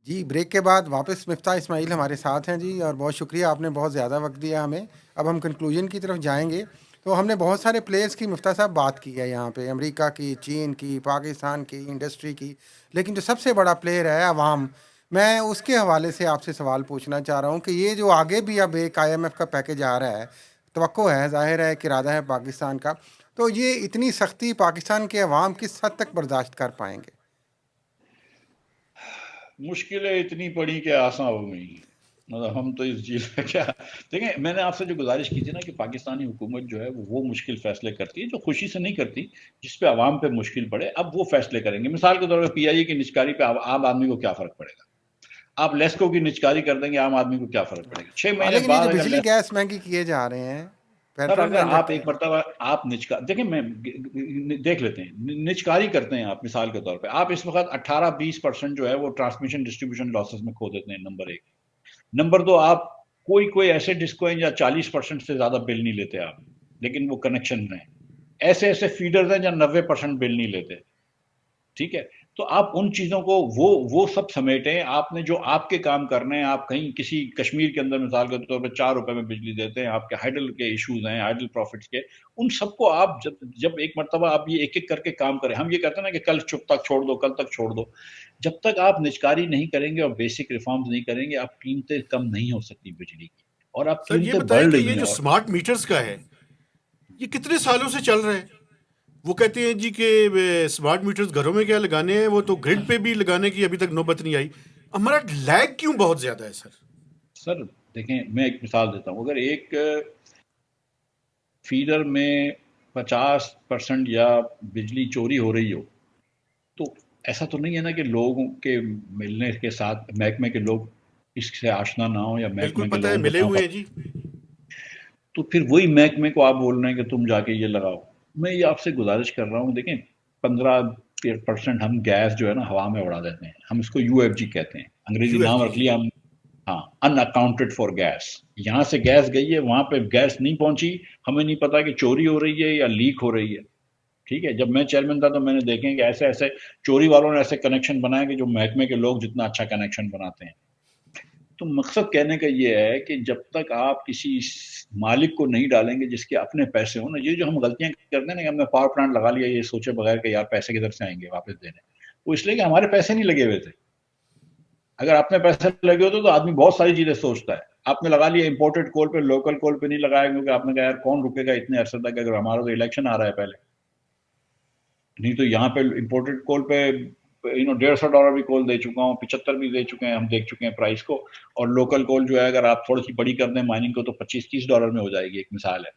جی break کے بعد واپس مفتاح اسماعیل ہمارے ساتھ ہیں جی، اور بہت شکریہ، آپ نے بہت زیادہ وقت دیا ہمیں۔ اب ہم کنکلوژن کی طرف جائیں گے۔ تو ہم نے بہت سارے پلیئرز کی مفتاح صاحب بات کی ہے یہاں پہ، امریکہ کی، چین کی، پاکستان کی انڈسٹری کی، لیکن جو سب سے بڑا پلیئر ہے عوام، میں اس کے حوالے سے آپ سے سوال پوچھنا چاہ رہا ہوں کہ یہ جو آگے بھی اب ایک آئی ایم ایف کا پیکج آ رہا ہے، توقع ہے، ظاہر ہے کہ ارادہ ہے پاکستان کا، تو یہ اتنی سختی پاکستان کے عوام کس حد تک برداشت کر پائیں گے؟ مشکلیں اتنی پڑی کہ آسان ہو گئی، مطلب ہم تو اس چیز میں کیا دیکھیں، میں نے آپ سے جو گزارش کی تھی نا کہ پاکستانی حکومت جو ہے وہ مشکل فیصلے کرتی ہے جو خوشی سے نہیں کرتی، جس پہ عوام پہ مشکل پڑے، اب وہ فیصلے کریں گے۔ مثال کے طور پہ پی آئی اے کی نچکاری پہ عام آدمی کو کیا فرق پڑے گا؟ آپ لیسکو کی نچکاری کر دیں گے، عام آدمی کو کیا فرق پڑے گا؟ 6 مہینے لیکن یہ بعد جو اگر بجلی گیس مہنگی کیے جا رہے ہیں، سر پیٹرول اگر مہنگا آپ کیا ایک مرتبہ آپ دیکھیں، میں دیکھ لیتے ہیں، نچکاری کرتے ہیں آپ، مثال کے طور پہ آپ اس وقت 18-20% جو ہے وہ ٹرانسمیشن ڈسٹریبیوشن لاسز میں کھو دیتے ہیں، نمبر ایک۔ نمبر دو، آپ کوئی ایسے ڈسکو ہیں یا 40% سے زیادہ بل نہیں لیتے آپ، لیکن وہ کنیکشن ہیں، ایسے فیڈرز ہیں جہاں 90% بل نہیں لیتے، ٹھیک ہے؟ تو آپ ان چیزوں کو وہ سب سمیٹیں، آپ نے جو آپ کے کام کرنے ہیں، آپ کہیں کسی کشمیر کے اندر مثال کے طور پہ 4 روپے میں بجلی دیتے ہیں، آپ کے ہائیڈل کے ایشوز ہیں، ہائیڈل پروفٹس کے، ان سب کو آپ جب ایک مرتبہ آپ یہ ایک ایک کر کے کام کریں، ہم یہ کہتے ہیں نا کہ کل تک چھوڑ دو، کل تک چھوڑ دو، جب تک آپ نجکاری نہیں کریں گے اور بیسک ریفارمز نہیں کریں گے، آپ قیمتیں کم نہیں ہو سکتی بجلی کی، اور اب سر یہ قیمتیں بتائیں بڑھ کہ رہی یہ ہیں۔ جو اور سمارٹ میٹرز کا ہے یہ کتنے سالوں سے چل رہا ہے؟ وہ کہتے ہیں جی کہ سمارٹ میٹرز گھروں میں کیا لگانے ہیں، وہ تو گرڈ پہ بھی لگانے کی ابھی تک نوبت نہیں آئی۔ ہمارا لیگ کیوں بہت زیادہ ہے سر؟ سر دیکھیں، میں ایک مثال دیتا ہوں، اگر ایک فیڈر میں 50% یا بجلی چوری ہو رہی ہو، تو ایسا تو نہیں ہے نا کہ لوگوں کے ملنے کے ساتھ محکمے کے لوگ اس سے آشنا نہ ہو، یا بالکل محکمے کے پتہ ہے، لوگوں ملے کو نہ ہوئے ہیں جی۔ تو پھر وہی محکمے کو آپ بول رہے ہیں کہ تم جا کے یہ لگاؤ۔ میں یہ آپ سے گزارش کر رہا ہوں، دیکھیں 15% ہم گیس جو ہے نا ہوا میں اڑا دیتے ہیں، ہم اس کو یو ایف جی کہتے ہیں، انگریزی یو ایف نام جی رکھ جی لیا ہم، ہاں، ان اکاؤنٹڈ فار گیس۔ یہاں سے گیس گئی ہے، وہاں پہ گیس نہیں پہنچی، ہمیں نہیں پتا کہ چوری ہو رہی ہے یا لیک ہو رہی ہے، ٹھیک ہے؟ جب میں چیئرمین تھا تو میں نے دیکھیں کہ ایسے چوری والوں نے ایسے کنیکشن بنائے کہ جو محکمے کے لوگ جتنا اچھا کنیکشن بناتے ہیں۔ تو مقصد کہنے کا یہ ہے کہ جب تک آپ کسی مالک کو نہیں ڈالیں گے جس کے اپنے پیسے ہوں نا، یہ جو ہم غلطیاں کرتے ہیں نا کہ ہم نے پاور پلانٹ لگا لیا یہ سوچے بغیر کہ یار پیسے کدھر سے آئیں گے واپس دینے، وہ اس لیے کہ ہمارے پیسے نہیں لگے ہوئے تھے۔ اگر اپنے پیسے لگے ہوتے تو آدمی بہت ساری چیزیں سوچتا ہے۔ آپ نے لگا لیا امپورٹڈ کول پہ، لوکل کول پہ نہیں لگایا، کیونکہ آپ نے کہا یار کون رکے گا اتنے عرصے تک، اگر ہمارا تو الیکشن آ رہا ہے پہلے، نہیں تو یہاں پہ امپورٹڈ کول پہ $150 بھی کول دے چکا ہوں، 75 بھی دے چکے ہیں، ہم دیکھ چکے ہیں پرائس کو، اور لوکل کول جو ہے اگر آپ تھوڑی سی بڑی کر دیں مائننگ کو تو $25-30 میں ہو جائے گی، ایک مثال ہے۔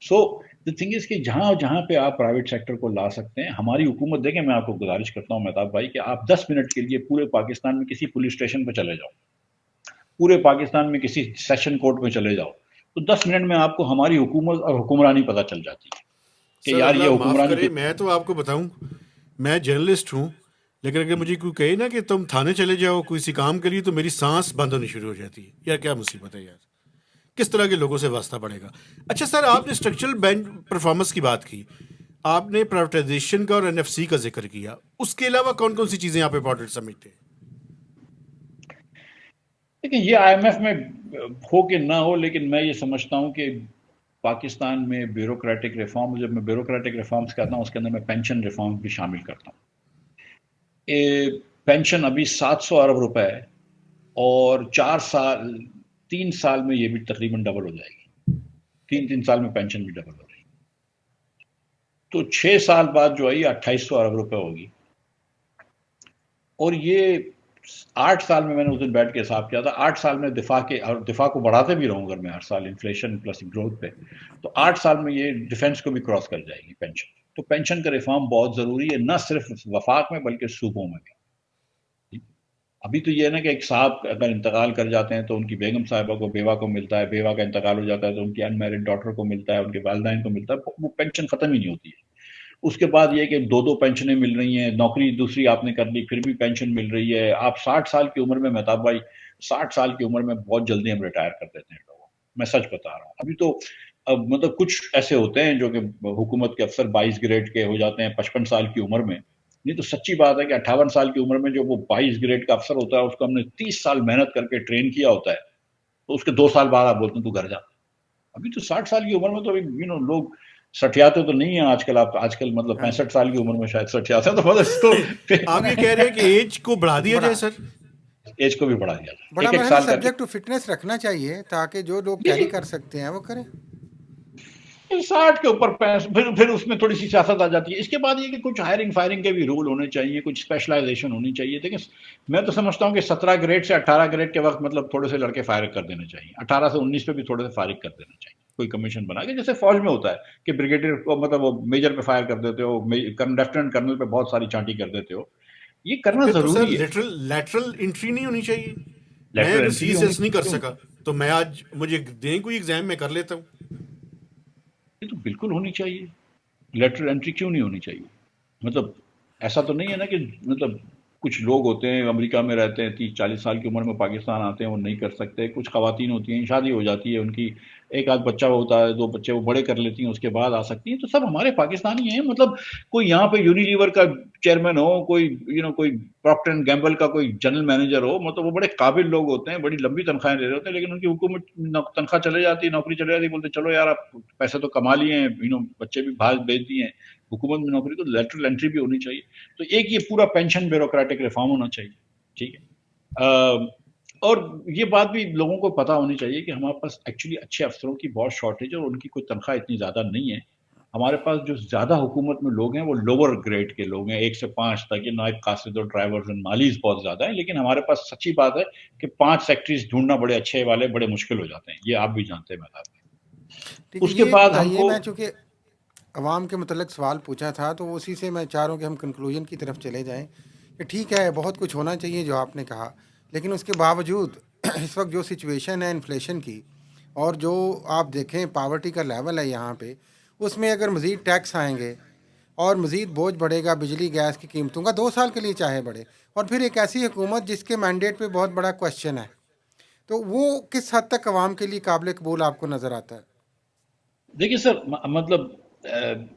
سو دی تھنگ از کہ جہاں پہ آپ پرائیویٹ سیکٹر کو لا سکتے ہیں، ہماری حکومت، دیکھیں میں آپ کو گزارش کرتا ہوں مہتاب بھائی کہ آپ 10 منٹ کے لیے پورے پاکستان میں کسی پولیس اسٹیشن پہ چلے جاؤ، پورے پاکستان میں کسی سیشن کورٹ میں چلے جاؤ، تو 10 منٹ میں آپ کو ہماری حکومت اور حکمرانی پتہ چل جاتی ہے کہ سر یار اللہ یہ معاف حکمرانی کرے، میں تو آپ کو بتاؤں، میں جرنلسٹ ہوں، لیکن اگر مجھے کوئی کہے نا کہ تم تھانے چلے جاؤ کسی کام کے لیے، تو میری سانس بند ہونی شروع ہو جاتی ہے۔ یار کیا مصیبت ہے یار، کس طرح کے لوگوں سے واسطہ پڑے گا؟ اچھا سر، آپ نے اسٹرکچرل بینچ پرفارمنس کی بات کی، آپ نے پرائیویٹائزیشن کا اور این ایف سی کا ذکر کیا، اس کے علاوہ کون کون سی چیزیں آپ امپورٹنٹ سمجھتے ہیں؟ لیکن یہ آئی ایم ایف میں ہو کہ نہ ہو، لیکن میں یہ سمجھتا ہوں کہ پاکستان میں بیوروکریٹک ریفارم، جب میں بیوروکریٹک ریفارمز کہتا ہوں اس کے اندر میں پینشن ریفارم بھی شامل کرتا ہوں۔ پینشن ابھی 700 ارب روپے ہے، اور 3 سال میں یہ بھی تقریباً ڈبل ہو جائے گی، 3 سال میں پینشن بھی ڈبل ہو رہی ہے، تو 6 سال بعد جو ہے یہ 2800 ارب روپے ہوگی، اور یہ 8 سال میں نے اس دن بیٹھ کے حساب کیا تھا، 8 سال میں دفاع کو بڑھاتے بھی رہوں اگر میں ہر سال انفلیشن پلس گروتھ پہ، تو 8 سال میں یہ ڈیفنس کو بھی کراس کر جائے گی پینشن۔ تو پینشن کا ریفارم بہت ضروری ہے، نہ صرف وفاق میں بلکہ صوبوں میں بھی۔ ابھی تو یہ ہے نا کہ ایک صاحب اگر انتقال کر جاتے ہیں تو ان کی بیگم صاحبہ کو، بیوہ کو ملتا ہے، بیوہ کا انتقال ہو جاتا ہے تو ان کی ان میرڈ ڈاٹر کو ملتا ہے، ان کے والدین کو ملتا ہے، وہ پینشن ختم ہی نہیں ہوتی ہے۔ اس کے بعد یہ کہ 2 پینشنیں مل رہی ہیں، نوکری دوسری آپ نے کر لی پھر بھی پینشن مل رہی ہے۔ آپ 60 سال کی عمر میں، مہتاب بھائی 60 سال کی عمر میں بہت جلدی ہم ریٹائر کر دیتے ہیں لوگوں، میں سچ بتا رہا ہوں۔ ابھی تو مطلب کچھ ایسے ہوتے ہیں جو کہ حکومت کے افسر 22 گریڈ کے ہو جاتے ہیں 55 سال کی عمر میں، نہیں تو سچی بات ہے کہ 58 سال کی عمر میں جو وہ 22 گریڈ کا افسر ہوتا ہے اس کو ہم نے 30 سال محنت کر کے ٹرین کیا ہوتا ہے، تو اس کے 2 سال بعد آپ بولتے ہیں تو گھر جا. ابھی تو 60 سال کی عمر میں تو لوگ سٹیاتے تو نہیں ہیں آج کل. آپ آج کل مطلب 65 سال کی عمر میں شاید سٹیاتے ہیں، تو مطلب آپ یہ کہہ رہے ہیں کہ ایج کو بڑھا دیا جائے سر؟ ایج کو بھی بڑھا دیا جائے، بڑا ایک میرا سال کر کے. سبجیکٹ ٹو فٹنس رکھنا چاہیے تاکہ جو لوگ کیری کر سکتے ہیں وہ کریں. 60 کے اوپر پھر اس میں تھوڑی سی سیاست آ جاتی ہے. اس کے بعد یہ کہ کچھ ہائرنگ فائرنگ کے بھی رول ہونے چاہیے، کچھ اسپیشلائزیشن ہونی چاہیے. دیکھیں میں تو سمجھتا ہوں کہ 17 گریڈ سے 18 گریڈ کے وقت مطلب تھوڑے سے لڑکے فائر کر دینے چاہیے، 18 سے 19 پہ بھی تھوڑے سے فارغ کر دینا چاہیے، کوئی کمیشن بنا کے، جیسے فوج میں ہوتا ہے کہ بریگیڈیئر کو مطلب وہ میجر پہ فائر کر دیتے ہو، لیفٹیننٹ کرنل پہ بہت ساری چانٹی کر دیتے ہو. یہ کرنا پھر تو سر ضروری ہے. لیٹرل انٹری نہیں ہونی چاہیے. میں لیٹرل اگر انٹری سی بھی ایس ہونی ایس نہیں کر سکا تو میں آج مجھے دیں کوئی ایگزام میں کر لیتا ہوں. یہ تو بالکل ہونی چاہیے. لیٹرل انٹری کیوں نہیں ہونی چاہیے؟ مطلب ایسا تو نہیں ہے نا کہ مطلب کچھ لوگ ہوتے ہیں امریکہ میں رہتے ہیں 30-40 سال کی عمر میں پاکستان آتے ہیں وہ نہیں کر سکتے. کچھ خواتین ہوتی ہیں شادی ہو جاتی ہے ان کی، ایک آدھ بچہ ہوتا ہے، 2 بچے وہ بڑے کر لیتی ہیں، اس کے بعد آ سکتی ہیں. تو سب ہمارے پاکستانی ہیں. مطلب کوئی یہاں پہ یونیلیور کا چیئرمین ہو، کوئی کوئی پراکٹر اینڈ گیمبل کا کوئی جنرل مینیجر ہو، مطلب وہ بڑے قابل لوگ ہوتے ہیں، بڑی لمبی تنخواہیں لے رہے ہوتے ہیں، لیکن ان کی حکومت تنخواہ چلے جاتی ہے، نوکری چلے جاتی ہے، بولتے چلو یار آپ پیسے تو کما لیے ہیں، بچے بھی بھاگ بھیج دیے ہیں، حکومت میں نوکری. تو لیٹرل انٹری بھی ہونی چاہیے. تو ایک یہ پورا پینشن بیوروکریٹک ریفارم ہونا چاہیے. ٹھیک ہے. اور یہ بات بھی لوگوں کو پتا ہونی چاہیے کہ ہمارے پاس ایکچولی اچھے افسروں کی بہت شارٹیج ہے اور ان کی کوئی تنخواہ اتنی زیادہ نہیں ہے. ہمارے پاس جو زیادہ حکومت میں لوگ ہیں وہ لوور گریڈ کے لوگ ہیں، 1 سے 5 تک. یہ نائب قاصد اور ڈرائیورز اور مالیز بہت زیادہ ہیں. لیکن ہمارے پاس سچی بات ہے کہ 5 سیکٹریز ڈھونڈنا بڑے اچھے والے بڑے مشکل ہو جاتے ہیں. یہ آپ بھی جانتے ہیں. ٹھیک ہے، اس کے یہ بعد ہم بتائیے، کو میں چونکہ عوام کے متعلق سوال پوچھا تھا تو اسی سے میں چاہ رہا ہوں کہ ہم کنکلوژن کی طرف چلے جائیں کہ ٹھیک ہے بہت کچھ ہونا چاہیے جو آپ نے کہا، لیکن اس کے باوجود اس وقت جو سچویشن ہے انفلیشن کی اور جو آپ دیکھیں پاورٹی کا لیول ہے یہاں پہ، اس میں اگر مزید ٹیکس آئیں گے اور مزید بوجھ بڑھے گا بجلی گیس کی قیمتوں کا 2 سال کے لیے چاہے بڑھے، اور پھر ایک ایسی حکومت جس کے مینڈیٹ پہ بہت بڑا کوشچن ہے، تو وہ کس حد تک عوام کے لیے قابل قبول آپ کو نظر آتا ہے؟ دیکھیے سر، مطلب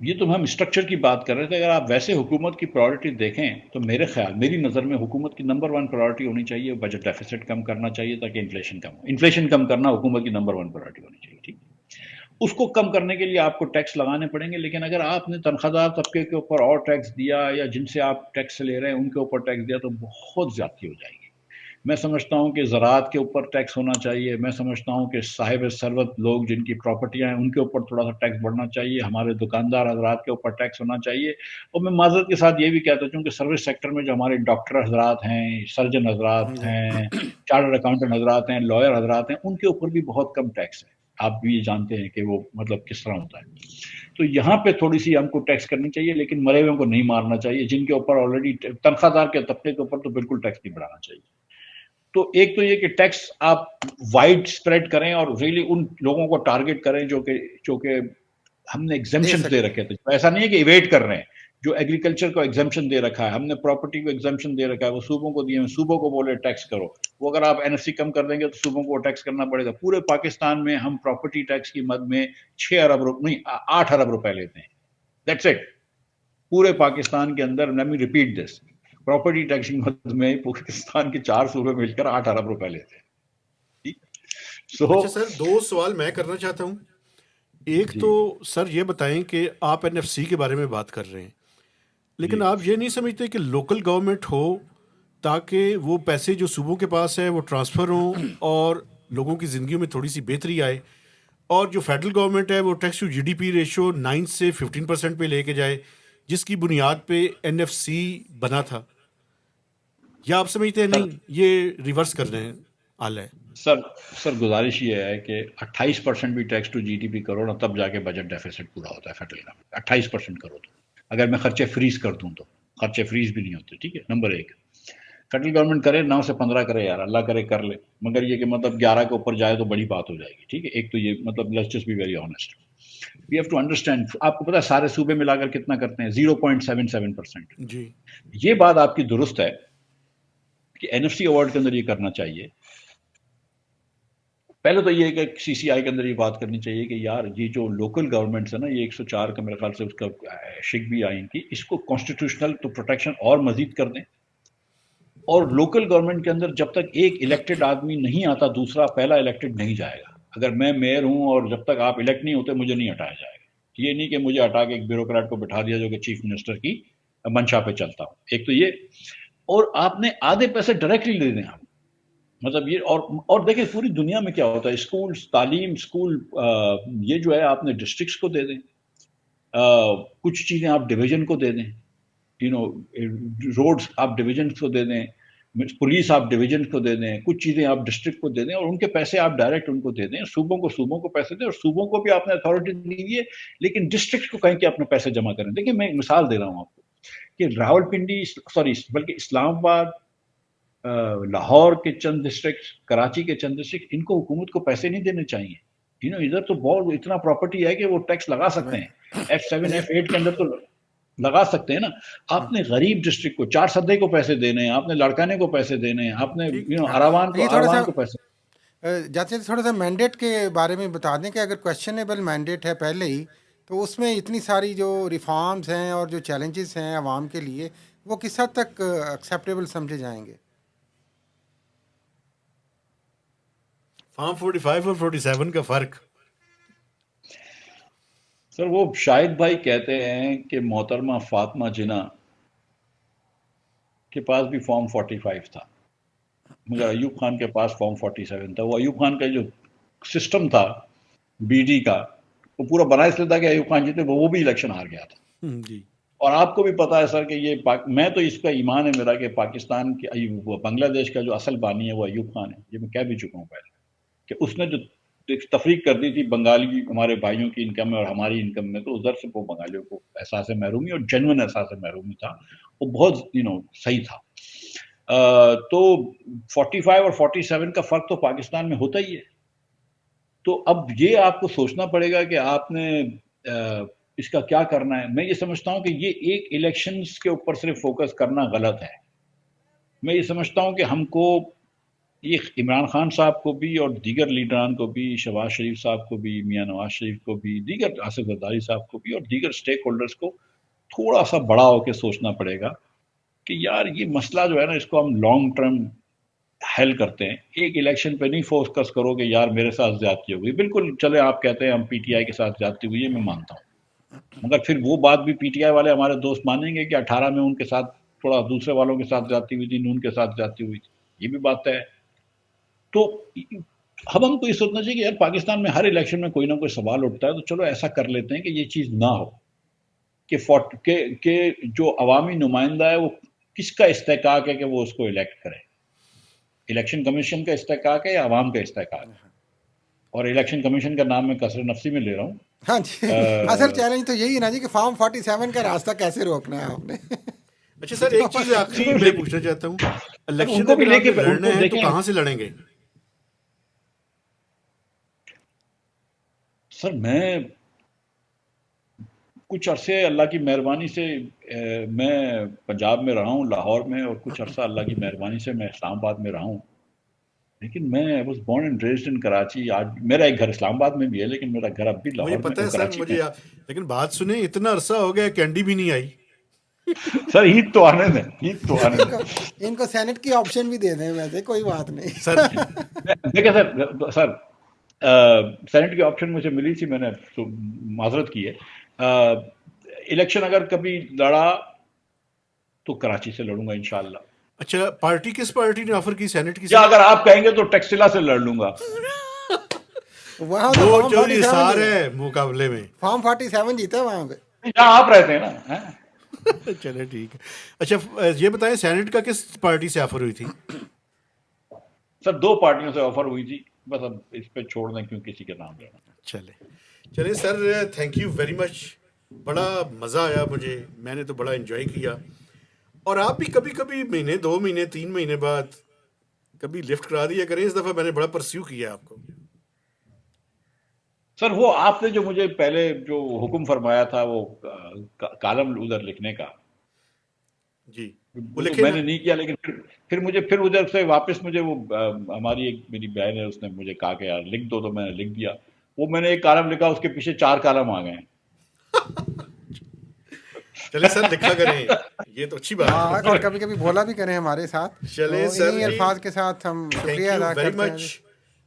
یہ تو ہم اسٹرکچر کی بات کر رہے تھے. اگر آپ ویسے حکومت کی پرائورٹی دیکھیں تو میری نظر میں حکومت کی نمبر 1 پرائورٹی ہونی چاہیے بجٹ ڈیفیسٹ کم کرنا چاہیے تاکہ انفلیشن کم ہو. انفلیشن کم کرنا حکومت کی نمبر 1 پرائورٹی ہونی چاہیے. ٹھیک. اس کو کم کرنے کے لیے آپ کو ٹیکس لگانے پڑیں گے، لیکن اگر آپ نے تنخواہ دار طبقے کے اوپر اور ٹیکس دیا یا جن سے آپ ٹیکس لے رہے ہیں ان کے اوپر ٹیکس دیا تو بہت زیادتی ہو جائے گی. میں سمجھتا ہوں کہ زراعت کے اوپر ٹیکس ہونا چاہیے. میں سمجھتا ہوں کہ صاحب ثروت لوگ جن کی پراپرٹیاں ہیں ان کے اوپر تھوڑا سا ٹیکس بڑھنا چاہیے. ہمارے دکاندار حضرات کے اوپر ٹیکس ہونا چاہیے. اور میں معذرت کے ساتھ یہ بھی کہتا ہوں کہ سروس سیکٹر میں جو ہمارے ڈاکٹر حضرات ہیں، سرجن حضرات ہیں، چارٹرڈ اکاؤنٹنٹ حضرات ہیں، لائر حضرات ہیں، ان کے اوپر بھی بہت کم ٹیکس ہے. آپ بھی جانتے ہیں کہ وہ مطلب کس طرح ہوتا ہے. تو یہاں پہ تھوڑی سی ہم کو ٹیکس کرنی چاہیے، لیکن مرے ہوئے کو نہیں مارنا چاہیے. جن کے اوپر آلریڈی تنخواہ دار کے طبقے کے اوپر تو بالکل ٹیکس نہیں بڑھانا چاہیے. تو ایک تو یہ کہ ٹیکس آپ وائڈ اسپریڈ کریں اور ریلی ان لوگوں کو ٹارگٹ کریں جو کہ ہم نے ایگزمپشن دے رکھے تھے. ایسا نہیں ہے کہ ایویٹ کر رہے ہیں. جو ایگریکلچر کو ایگزمپشن دے رکھا ہے، ہم نے پراپرٹی کو ایگزمپشن دے رکھا ہے، وہ صوبوں کو دیے ہیں. صوبوں کو بولے ٹیکس کرو. وہ اگر آپ NFC کم کر دیں گے تو صوبوں کو ٹیکس کرنا پڑے گا. پورے پاکستان میں ہم پراپرٹی ٹیکس کی مد میں 8 ارب روپے لیتے ہیں. That's it. پورے پاکستان کے اندر. Let me repeat this. Property tax کی مد میں پاکستان کے 4 صوبے مل کر 8 ارب روپے لیتے ہیں. اچھا سر، 2 سوال میں کرنا چاہتا ہوں. ایک تو سر یہ بتائیں کہ آپ NFC کے بارے میں بات کر رہے ہیں، لیکن آپ یہ نہیں سمجھتے کہ لوکل گورنمنٹ ہو تاکہ وہ پیسے جو صوبوں کے پاس ہے وہ ٹرانسفر ہوں اور لوگوں کی زندگیوں میں تھوڑی سی بہتری آئے، اور جو فیڈرل گورنمنٹ ہے وہ ٹیکس ٹو GDP ریشو 9 سے 15% پہ لے کے جائے، جس کی بنیاد پہ NFC بنا تھا؟ یا آپ سمجھتے ہیں نہیں یہ ریورس کر رہے ہیں حال ہے؟ سر گزارش یہ ہے کہ 28% بھی ٹیکس ٹو GDP کرو نا تب جا کے بجٹ ڈیفیسٹ پورا ہوتا ہے فیڈرل گورنمنٹ. 28% کرو تو اگر میں خرچے فریز کر دوں تو خرچے فریز بھی نہیں ہوتے. ٹھیک ہے. نمبر 1 فیڈرل گورنمنٹ کرے 9 سے 15 کرے یار اللہ کرے کر لے، مگر یہ کہ مطلب 11 کے اوپر جائے تو بڑی بات ہو جائے گی. ٹھیک ہے. ایک تو یہ مطلب let's just be very honest. We have to understand. آپ کو پتا ہے سارے صوبے ملا کر کتنا کرتے ہیں؟ 0.77%. جی یہ بات آپ کی درست ہے کہ NFC ایوارڈ کے اندر یہ کرنا چاہیے. پہلے تو یہ ہے کہ سی سی آئی کے اندر یہ بات کرنی چاہیے کہ یار یہ جو لوکل گورنمنٹس ہے نا، یہ 104 کا میرے خیال سے اس کا شک بھی آئین کی، اس کو کانسٹیٹیوشنل تو پروٹیکشن اور مزید کر دیں. اور لوکل گورنمنٹ کے اندر جب تک ایک الیکٹڈ آدمی نہیں آتا دوسرا پہلا الیکٹڈ نہیں جائے گا. اگر میں میئر ہوں اور جب تک آپ الیکٹ نہیں ہوتے مجھے نہیں ہٹایا جائے گا. یہ نہیں کہ مجھے ہٹا کے ایک بیوروکریٹ کو بٹھا دیا جو کہ چیف منسٹر کی منشا پہ چلتا ہوں. ایک تو یہ، اور آپ نے آدھے پیسے ڈائریکٹلی لے دیں. ہم مطلب یہ، اور دیکھیں پوری دنیا میں کیا ہوتا ہے، اسکول تعلیم، اسکول یہ جو ہے آپ نے ڈسٹرکٹس کو دے دیں، کچھ چیزیں آپ ڈویژن کو دے دیں، روڈز آپ ڈویژنس کو دے دیں، پولیس آپ ڈویژن کو دے دیں، کچھ چیزیں آپ ڈسٹرکٹ کو دے دیں، اور ان کے پیسے آپ ڈائریکٹ ان کو دے دیں. صوبوں کو پیسے دیں، اور صوبوں کو بھی آپ نے اتھارٹی دی ہے، لیکن ڈسٹرکٹ کو کہیں کہ اپنے پیسے جمع کریں. دیکھیں میں ایک مثال دے رہا ہوں آپ کو کہ راول پنڈی، بلکہ اسلام آباد، لاہور کے چند ڈسٹرکٹ، کراچی کے چند ڈسٹرکٹ، ان کو حکومت کو پیسے نہیں دینے چاہیے. ادھر تو بہت اتنا پراپرٹی ہے کہ وہ ٹیکس لگا سکتے ہیں. F7 F8 کے اندر تو لگا سکتے ہیں نا. آپ نے غریب ڈسٹرکٹ کو، 4 سدے کو پیسے دینے ہیں، آپ نے لڑکانے کو پیسے دینے ہیں، آپ نے یہ تھوڑا اروان سا کو پیسے. جاتے تھوڑا سا مینڈیٹ کے بارے میں بتا دیں کہ اگر کویشچنیبل مینڈیٹ ہے پہلے ہی، تو اس میں اتنی ساری جو ریفارمز ہیں اور جو چیلنجز ہیں عوام کے لیے، وہ کس حد تک ایکسیپٹیبل سمجھے جائیں گے؟ فارم 45 اور 47 کا فرق؟ سر وہ شاہد بھائی کہتے ہیں کہ محترمہ فاطمہ جناح کے پاس بھی فارم 45 تھا، مگر ایوب خان کے پاس فارم 47 تھا. وہ ایوب خان کا جو سسٹم تھا بی ڈی کا، وہ پورا بنا اس لیے تھا کہ ایوب خان جیتے، وہ بھی الیکشن ہار گیا تھا. جی. اور آپ کو بھی پتا ہے سر کہ یہ میں تو اس کا ایمان ہے میرا کہ پاکستان کے بنگلہ دیش کا جو اصل بانی ہے وہ ایوب خان ہے. یہ میں کہہ بھی چکا ہوں پہلے کہ اس نے جو تفریق کر دی تھی بنگالی ہمارے بھائیوں کی انکم میں اور ہماری انکم میں، تو ادھر سے وہ بنگالیوں کو احساس محرومی، اور جنون احساس محرومی تھا، وہ بہت صحیح تھا. تو 45 اور 47 کا فرق تو پاکستان میں ہوتا ہی ہے. تو اب یہ آپ کو سوچنا پڑے گا کہ آپ نے اس کا کیا کرنا ہے. میں یہ سمجھتا ہوں کہ یہ ایک الیکشنز کے اوپر صرف فوکس کرنا غلط ہے. میں یہ سمجھتا ہوں کہ ہم کو یہ عمران خان صاحب کو بھی اور دیگر لیڈران کو بھی، شہباز شریف صاحب کو بھی، میاں نواز شریف کو بھی، دیگر آصف زرداری صاحب کو بھی، اور دیگر سٹیک ہولڈرز کو تھوڑا سا بڑا ہو کے سوچنا پڑے گا کہ یار یہ مسئلہ جو ہے نا، اس کو ہم لانگ ٹرم حل کرتے ہیں. ایک الیکشن پہ نہیں فوکس کرو کہ یار میرے ساتھ زیادتی ہو گئی. بالکل چلے آپ کہتے ہیں ہم پی ٹی آئی کے ساتھ زیادتی ہوئی ہے، میں مانتا ہوں، مگر پھر وہ بات بھی پی ٹی آئی والے ہمارے دوست مانیں گے کہ 18 میں ان کے ساتھ تھوڑا دوسرے والوں کے ساتھ زیادتی ہوئی تھی، نون کے ساتھ زیادتی ہوئی تھی. یہ بھی بات ہے. تو ہم کو یہ سوچنا چاہیے کہ یار پاکستان میں ہر الیکشن میں کوئی نہ کوئی سوال اٹھتا ہے، تو چلو ایسا کر لیتے ہیں کہ یہ چیز نہ ہو کہ جو عوامی نمائندہ ہے وہ کس کا استحقاق ہے کہ وہ اس کو الیکٹ کرے. الیکشن کمیشن کا استحقاق ہے یا عوام کا استحقاق ہے؟ اور الیکشن کمیشن کا نام میں کثرت نفسی میں لے رہا ہوں. ہاں جی، اصل چیلنج تو یہی ہے نا جی کہ فارم 47 کا راستہ کیسے روکنا ہے آپ نے. اچھا سر، ایک چیز آخری میں پوچھنا چاہتا ہوں، ان الیکشن کو بھی اگر لے آپ کے نے ان لڑنا کو ہے تو دیکھیں کہاں سے لڑیں گے؟ سر میں کچھ عرصے اللہ کی مہربانی سے میں پنجاب میں رہا ہوں، لاہور میں، اور کچھ عرصہ اللہ کی مہربانی سے میں اسلام آباد میں رہا ہوں. لیکن میں was born and raised in Karachi. آج میرا ایک گھر اسلام آباد میں بھی ہے، لیکن میرا گھر اب بھی مجھے لاہور میں پتا اور ہے سر، کراچی میں. لیکن بات سنیں، اتنا عرصہ ہو گیا کینڈی بھی نہیں آئی. سر عید تو آنے دیں، عید تو آنے دیں. ان کو سینٹ کی آپشن بھی دے دیں، ویسے کوئی بات نہیں. سر دیکھیں سر سینٹ کی آپشن مجھے ملی تھی، میں نے معذرت کی ہے. الیکشن اگر کبھی لڑا تو کراچی سے لڑوں گا انشاءاللہ. اچھا، پارٹی کس پارٹی نے آفر کی سینٹ کی؟ یا اگر آپ کہیں گے تو ٹیکسلا سے لڑ لوں گا. وہاں تو وہ فارم جو 47 حصار جیتا ہے مقابلے میں. فارم 47 جیتا ہے وہاں پہ. جہاں آپ رہتے ہیں نا. چلے ٹھیک ہے. اچھا یہ بتائیں، سینٹ کا کس پارٹی سے آفر ہوئی تھی؟ سر 2 پارٹیوں سے آفر ہوئی تھی، بس اب اس پہ چھوڑ دیں کیوں کسی کے نام لینا. چلے سر، تھینک یو ویری مچ. بڑا مزہ آیا مجھے، میں نے تو بڑا انجوائے کیا. اور آپ بھی کبھی کبھی مہینے 2 مہینے 3 مہینے بعد کبھی لفٹ کرا دیا کریں. اس دفعہ میں نے بڑا پرسیو کیا آپ کو. سر وہ آپ نے جو مجھے پہلے جو حکم فرمایا تھا وہ کالم ادھر لکھنے کا، جی وہ تو میں نے نہیں کیا، لیکن پھر مجھے ادھر سے واپس مجھے وہ ہماری ایک میری بہن ہے، اس نے مجھے کہا کہ یار لکھ دو، تو میں نے لکھ دیا. وہ میں نے ایک کالم لکھا، اس کے پیچھے 4 کالم آ گئے ہیں. چلے سر لکھا کریں، یہ تو اچھی بات ہاں ہے. اور کبھی کبھی بولا بھی کریں ہمارے ساتھ. چلے تو سر انہی الفاظ کے ساتھ ہم تھینک شکریہ یو ادا ویری کرتے ہیں. مچ.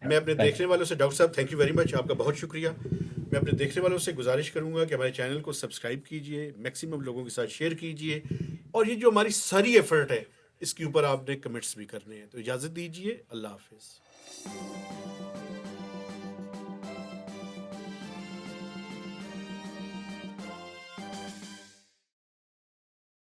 میں اپنے دیکھنے والوں سے ڈاکٹر صاحب تھینک یو ویری مچ، آپ کا بہت شکریہ. میں اپنے دیکھنے والوں سے گزارش کروں گا کہ ہمارے چینل کو سبسکرائب کیجئے، میکسیمم لوگوں کے ساتھ شیئر کیجئے، اور یہ جو ہماری ساری ایفرٹ ہے اس کے اوپر آپ نے کمنٹس بھی کرنے ہیں. تو اجازت دیجئے، اللہ حافظ.